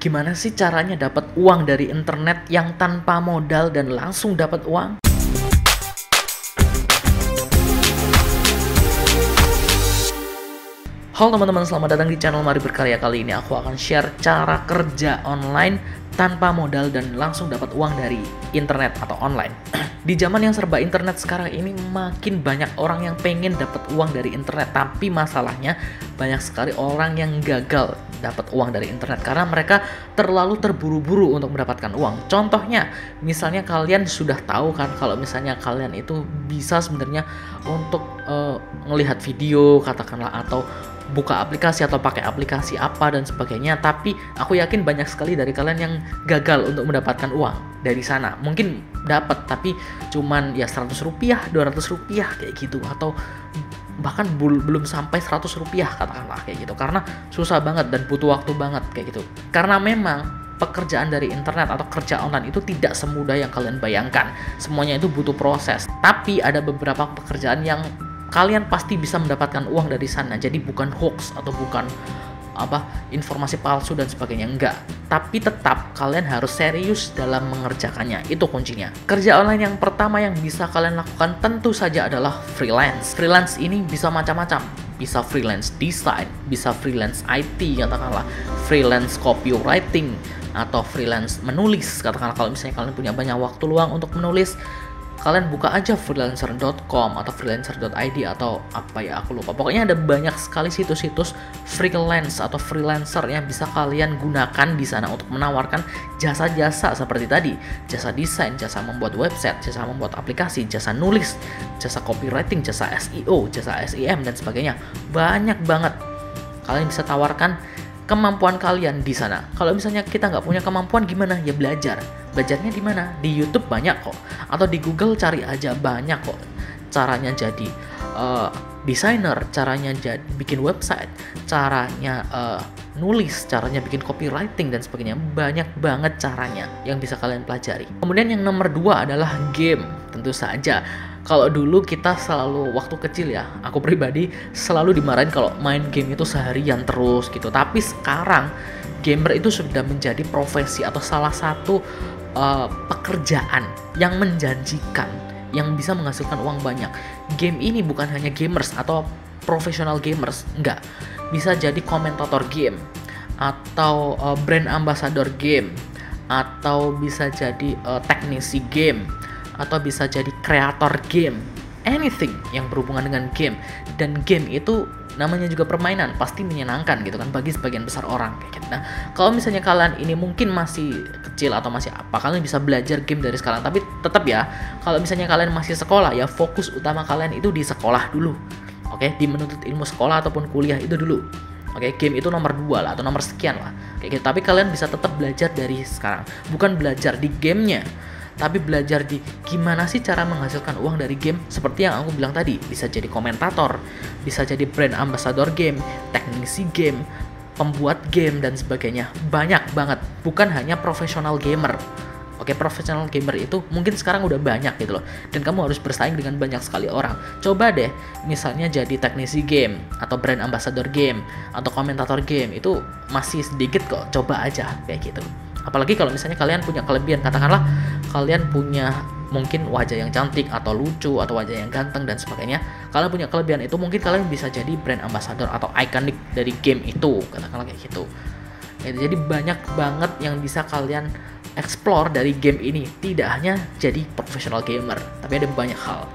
Gimana sih caranya dapat uang dari internet yang tanpa modal dan langsung dapat uang? Halo teman-teman, selamat datang di channel Mari Berkarya. Kali ini aku akan share cara kerja online tanpa modal dan langsung dapat uang dari internet atau online. Di zaman yang serba internet sekarang ini, makin banyak orang yang pengen dapat uang dari internet. Tapi masalahnya banyak sekali orang yang gagal dapat uang dari internet karena mereka terlalu terburu-buru untuk mendapatkan uang. Contohnya, misalnya kalian sudah tahu kan kalau misalnya kalian itu bisa sebenarnya untuk melihat video katakanlah, atau buka aplikasi atau pakai aplikasi apa dan sebagainya. Tapi aku yakin banyak sekali dari kalian yang gagal untuk mendapatkan uang dari sana. Mungkin dapat tapi cuman ya 100 rupiah, 200 rupiah kayak gitu, atau bahkan belum sampai 100 rupiah katakanlah kayak gitu, karena susah banget dan butuh waktu banget kayak gitu. Karena memang pekerjaan dari internet atau kerja online itu tidak semudah yang kalian bayangkan. Semuanya itu butuh proses. Tapi ada beberapa pekerjaan yang kalian pasti bisa mendapatkan uang dari sana. Jadi bukan hoax atau bukan informasi palsu dan sebagainya, enggak. Tapi tetap kalian harus serius dalam mengerjakannya. Itu kuncinya. Kerja online yang pertama yang bisa kalian lakukan tentu saja adalah freelance. Freelance ini bisa macam-macam. Bisa freelance design, bisa freelance IT katakanlah, freelance copywriting, atau freelance menulis. Katakanlah kalau misalnya kalian punya banyak waktu luang untuk menulis, kalian buka aja freelancer.com atau freelancer.id atau aku lupa. Pokoknya ada banyak sekali situs-situs freelance atau freelancer yang bisa kalian gunakan di sana untuk menawarkan jasa-jasa seperti tadi, jasa desain, jasa membuat website, jasa membuat aplikasi, jasa nulis, jasa copywriting, jasa SEO, jasa SEM dan sebagainya. Banyak banget kalian bisa tawarkan kemampuan kalian di sana. Kalau misalnya kita nggak punya kemampuan gimana? Ya belajar. Belajarnya di mana? Di YouTube banyak kok. Atau di Google cari aja, banyak kok. Caranya jadi desainer, caranya bikin website, caranya nulis, caranya bikin copywriting dan sebagainya. Banyak banget caranya yang bisa kalian pelajari. Kemudian yang nomor 2 adalah game. Tentu saja. Kalau dulu kita selalu, waktu kecil ya, aku pribadi selalu dimarahin kalau main game itu seharian terus gitu. Tapi sekarang gamer itu sudah menjadi profesi atau salah satu pekerjaan yang menjanjikan, yang bisa menghasilkan uang banyak. Game ini bukan hanya gamers atau profesional gamers, enggak. Bisa jadi komentator game, atau brand ambassador game, atau bisa jadi teknisi game, atau bisa jadi kreator game, anything yang berhubungan dengan game. Dan game itu namanya juga permainan, pasti menyenangkan gitu kan bagi sebagian besar orang kayak gitu. Nah, kalau misalnya kalian ini mungkin masih kecil atau masih kalian bisa belajar game dari sekarang. Tapi tetap ya, kalau misalnya kalian masih sekolah, ya fokus utama kalian itu di sekolah dulu. Oke, di menuntut ilmu sekolah ataupun kuliah itu dulu. Oke, game itu nomor 2 lah atau nomor sekian lah kayak gitu. Tapi kalian bisa tetap belajar dari sekarang. Bukan belajar di gamenya, tapi belajar di gimana sih cara menghasilkan uang dari game. Seperti yang aku bilang tadi, bisa jadi komentator, bisa jadi brand ambassador game, teknisi game, pembuat game dan sebagainya. Banyak banget, bukan hanya profesional gamer. Oke, profesional gamer itu mungkin sekarang udah banyak gitu loh, dan kamu harus bersaing dengan banyak sekali orang. Coba deh misalnya jadi teknisi game, atau brand ambassador game, atau komentator game. Itu masih sedikit kok, coba aja kayak gitu. Apalagi kalau misalnya kalian punya kelebihan, katakanlah kalian punya mungkin wajah yang cantik atau lucu atau wajah yang ganteng dan sebagainya. Kalian punya kelebihan itu, mungkin kalian bisa jadi brand ambassador atau ikonik dari game itu, katakanlah kayak gitu. Jadi banyak banget yang bisa kalian explore dari game ini. Tidak hanya jadi profesional gamer, tapi ada banyak hal.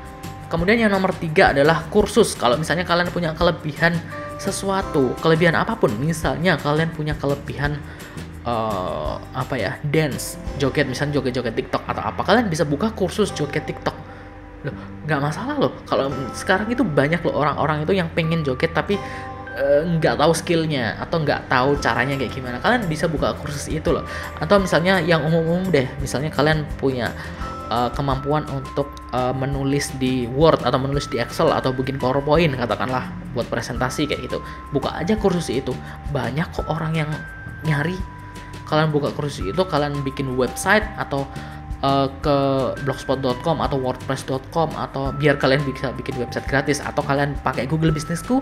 Kemudian yang nomor 3 adalah kursus. Kalau misalnya kalian punya kelebihan sesuatu, kelebihan apapun, misalnya kalian punya kelebihan dance, joget, misalnya joget-joget TikTok atau apa, kalian bisa buka kursus joget TikTok. Loh, nggak masalah loh. Kalau sekarang itu banyak loh orang-orang itu yang pengen joget tapi nggak tahu skillnya atau nggak tahu caranya kayak gimana. Kalian bisa buka kursus itu loh. Atau misalnya yang umum-umum deh, misalnya kalian punya kemampuan untuk menulis di Word atau menulis di Excel atau bikin PowerPoint katakanlah buat presentasi kayak gitu. Buka aja kursus itu. Banyak kok orang yang nyari. Kalian buka kursus itu, kalian bikin website atau ke blogspot.com atau wordpress.com, atau biar kalian bisa bikin website gratis, atau kalian pakai Google Businessku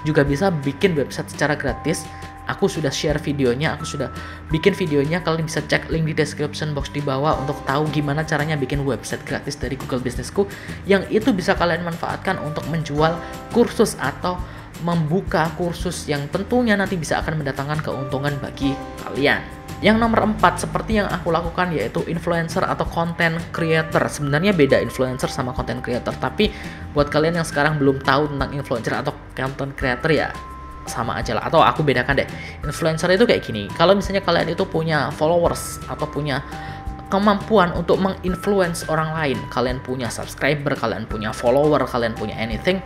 juga bisa bikin website secara gratis Aku sudah share videonya, aku sudah bikin videonya. Kalian bisa cek link di description box di bawah untuk tahu gimana caranya bikin website gratis dari Google Businessku, yang itu bisa kalian manfaatkan untuk menjual kursus atau membuka kursus yang tentunya nanti bisa akan mendatangkan keuntungan bagi kalian. Yang nomor 4 seperti yang aku lakukan yaitu influencer atau content creator. Sebenarnya beda influencer sama content creator, tapi buat kalian yang sekarang belum tahu tentang influencer atau content creator ya sama aja lah, atau aku bedakan deh. Influencer itu kayak gini, kalau misalnya kalian itu punya followers atau punya kemampuan untuk menginfluence orang lain, kalian punya subscriber, kalian punya follower, kalian punya anything,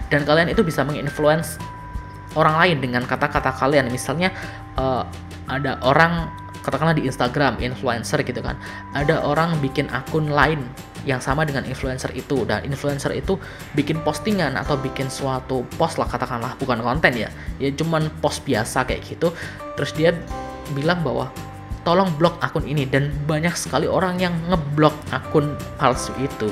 dan kalian itu bisa menginfluence orang lain dengan kata-kata kalian. Misalnya ada orang, katakanlah di Instagram, influencer gitu kan, ada orang bikin akun lain yang sama dengan influencer itu, dan influencer itu bikin postingan atau bikin suatu post lah, katakanlah bukan konten ya cuman post biasa kayak gitu, terus dia bilang bahwa tolong blok akun ini, dan banyak sekali orang yang ngeblok akun palsu itu.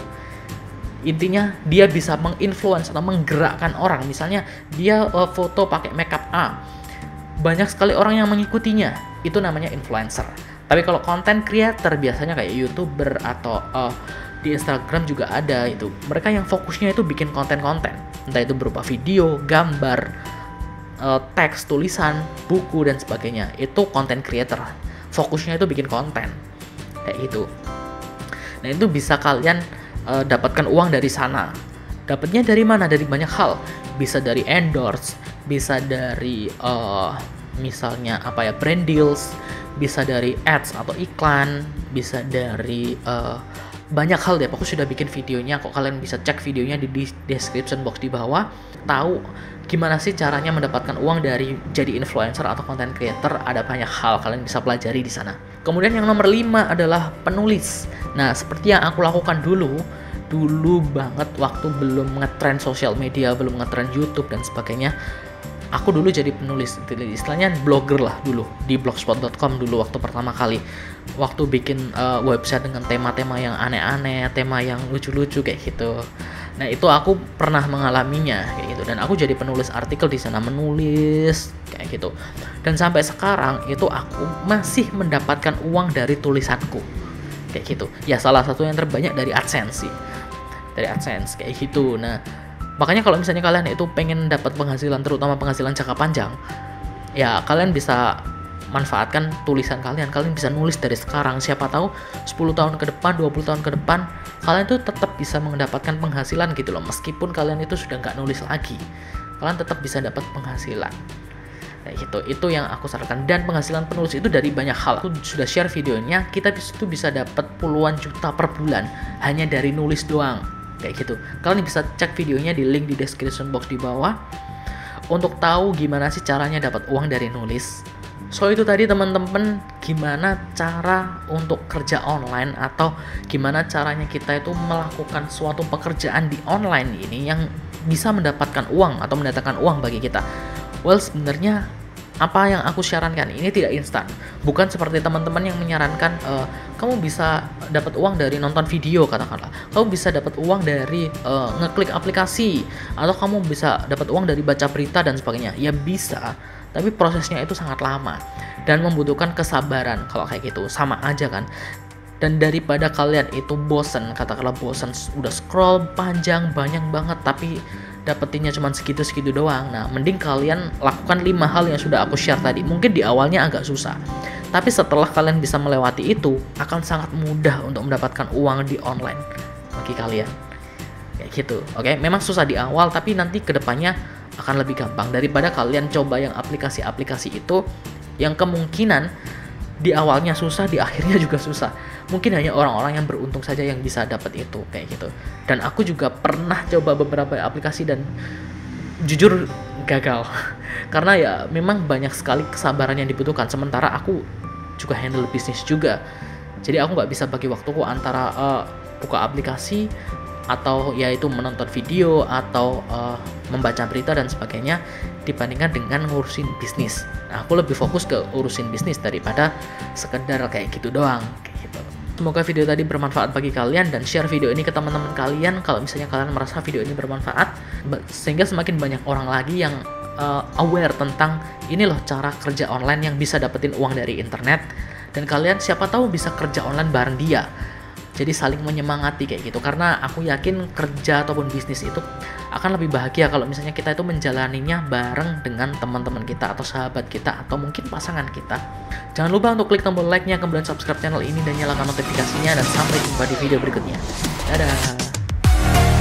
Intinya dia bisa menginfluence atau menggerakkan orang. Misalnya dia foto pakai makeup A, banyak sekali orang yang mengikutinya, itu namanya influencer. Tapi kalau content creator biasanya kayak YouTuber atau di Instagram juga ada itu. Mereka yang fokusnya itu bikin konten-konten, entah itu berupa video, gambar, teks, tulisan, buku dan sebagainya. Itu content creator. Fokusnya itu bikin konten kayak gitu. Nah, itu bisa kalian dapatkan uang dari sana. Dapatnya dari mana? Dari banyak hal. Bisa dari endorse, bisa dari misalnya brand deals, bisa dari ads atau iklan, bisa dari banyak hal deh. Aku sudah bikin videonya kok, kalian bisa cek videonya di description box di bawah. Tahu gimana sih caranya mendapatkan uang dari jadi influencer atau content creator. Ada banyak hal kalian bisa pelajari di sana. Kemudian yang nomor 5 adalah penulis. Nah, seperti yang aku lakukan dulu banget waktu belum ngetrend sosial media, belum ngetrend YouTube dan sebagainya. Aku dulu jadi penulis, istilahnya blogger lah dulu, di blogspot.com dulu waktu pertama kali. Waktu bikin website dengan tema-tema yang aneh-aneh, tema yang lucu-lucu kayak gitu. Nah, itu aku pernah mengalaminya kayak gitu, dan aku jadi penulis artikel di sana, menulis kayak gitu. Dan sampai sekarang itu aku masih mendapatkan uang dari tulisanku kayak gitu. Ya salah satu yang terbanyak dari AdSense sih. Dari AdSense kayak gitu. Nah, makanya kalau misalnya kalian itu pengen dapat penghasilan, terutama penghasilan jangka panjang, ya kalian bisa manfaatkan tulisan kalian. Kalian bisa nulis dari sekarang. Siapa tahu 10 tahun ke depan, 20 tahun ke depan, kalian tuh tetap bisa mendapatkan penghasilan gitu loh. Meskipun kalian itu sudah nggak nulis lagi, kalian tetap bisa dapat penghasilan. Nah, itu yang aku sarankan. Dan penghasilan penulis itu dari banyak hal. Aku sudah share videonya. Kita itu bisa dapat puluhan juta per bulan hanya dari nulis doang. Kayak gitu. Kalian bisa cek videonya di link di description box di bawah untuk tahu gimana sih caranya dapat uang dari nulis. So itu tadi teman-teman, gimana cara untuk kerja online atau gimana caranya kita itu melakukan suatu pekerjaan di online ini yang bisa mendapatkan uang atau mendatangkan uang bagi kita. Well, sebenarnya apa yang aku sarankan ini tidak instan. Bukan seperti teman-teman yang menyarankan kamu bisa dapat uang dari nonton video, katakanlah. Kamu bisa dapat uang dari ngeklik aplikasi, atau kamu bisa dapat uang dari baca berita dan sebagainya. Ya bisa, tapi prosesnya itu sangat lama dan membutuhkan kesabaran. Kalau kayak gitu sama aja kan. Dan daripada kalian itu bosen, katakanlah bosen udah scroll panjang banyak banget tapi dapetinnya cuma segitu-segitu doang. Nah, mending kalian lakukan 5 hal yang sudah aku share tadi. Mungkin di awalnya agak susah, tapi setelah kalian bisa melewati itu, akan sangat mudah untuk mendapatkan uang di online bagi kalian. Kayak gitu. Oke, memang susah di awal, tapi nanti kedepannya akan lebih gampang daripada kalian coba yang aplikasi-aplikasi itu yang kemungkinan di awalnya susah, di akhirnya juga susah. Mungkin hanya orang-orang yang beruntung saja yang bisa dapat itu kayak gitu. Dan aku juga pernah coba beberapa aplikasi dan jujur gagal. Karena ya memang banyak sekali kesabaran yang dibutuhkan. Sementara aku juga handle bisnis juga. Jadi aku nggak bisa bagi waktuku antara buka aplikasi atau yaitu menonton video atau membaca berita dan sebagainya dibandingkan dengan ngurusin bisnis. Nah, aku lebih fokus ke urusin bisnis daripada sekedar kayak gitu doang kayak gitu. Semoga video tadi bermanfaat bagi kalian, dan share video ini ke teman-teman kalian kalau misalnya kalian merasa video ini bermanfaat, sehingga semakin banyak orang lagi yang aware tentang ini loh cara kerja online yang bisa dapetin uang dari internet, dan kalian siapa tahu bisa kerja online bareng dia. Jadi saling menyemangati kayak gitu, karena aku yakin kerja ataupun bisnis itu akan lebih bahagia kalau misalnya kita itu menjalaninya bareng dengan teman-teman kita atau sahabat kita atau mungkin pasangan kita. Jangan lupa untuk klik tombol like-nya, kemudian subscribe channel ini dan nyalakan notifikasinya, dan sampai jumpa di video berikutnya. Dadah.